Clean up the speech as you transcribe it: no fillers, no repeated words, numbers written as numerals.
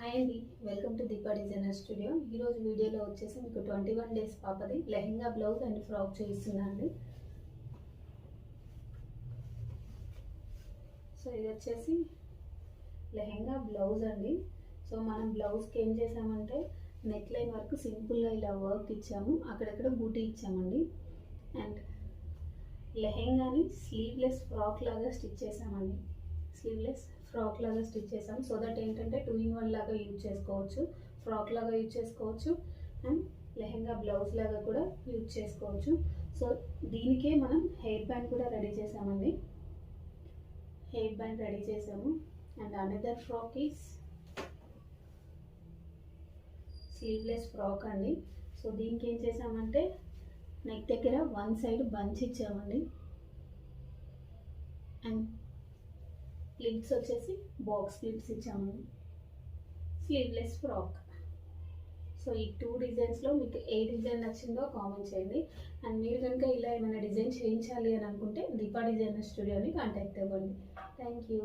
Hi అండి, welcome to Deepa designer studio. ఈరోజు వీడియోలో వచ్చేసి మీకు 21 డేస్ పాపది లెహెంగా బ్లౌజ్ అండ్ ఫ్రాక్ చేయిస్తున్నా అండి. సో ఇది వచ్చేసి లెహెంగా బ్లౌజ్ అండి. సో మనం బ్లౌజ్కి ఏం చేసామంటే నెక్ లైన్ వరకు సింపుల్గా ఇలా వర్క్ ఇచ్చాము, అక్కడక్కడ బూటీ ఇచ్చామండి. అండ్ లెహెంగాని స్లీవ్లెస్ ఫ్రాక్ లాగా స్టిచ్ చేసామండి. స్లీవ్లెస్ ఫ్రాక్ లాగా స్టిచ్ చేసాము. సో దట్ ఏంటంటే 2-in-1 లాగా యూజ్ చేసుకోవచ్చు, ఫ్రాక్ లాగా యూజ్ చేసుకోవచ్చు అండ్ లెహెంగా బ్లౌజ్ లాగా కూడా యూజ్ చేసుకోవచ్చు. సో దీనికే మనం హెయిర్ బ్యాండ్ కూడా రెడీ చేసామండి. హెయిర్ బ్యాండ్ రెడీ చేసాము. And another frock is sleeveless frock అండి. సో దీనికి ఏం చేసామంటే నెక్ దగ్గర వన్ సైడ్ బంచ్ ఇచ్చామండి. అండ్ ప్లిట్స్ వచ్చేసి బాక్స్ ప్లిట్స్ ఇచ్చామండి. Sleeveless frock. సో ఈ 2 డిజైన్స్లో మీకు ఏ డిజైన్ నచ్చిందో కామెంట్ చేయండి. అండ్ మీరు కనుక ఇలా ఏమైనా డిజైన్ చేయించాలి అని అనుకుంటే దీపా డిజైనర్ స్టూడియోని కాంటాక్ట్ అవ్వండి. Thank you.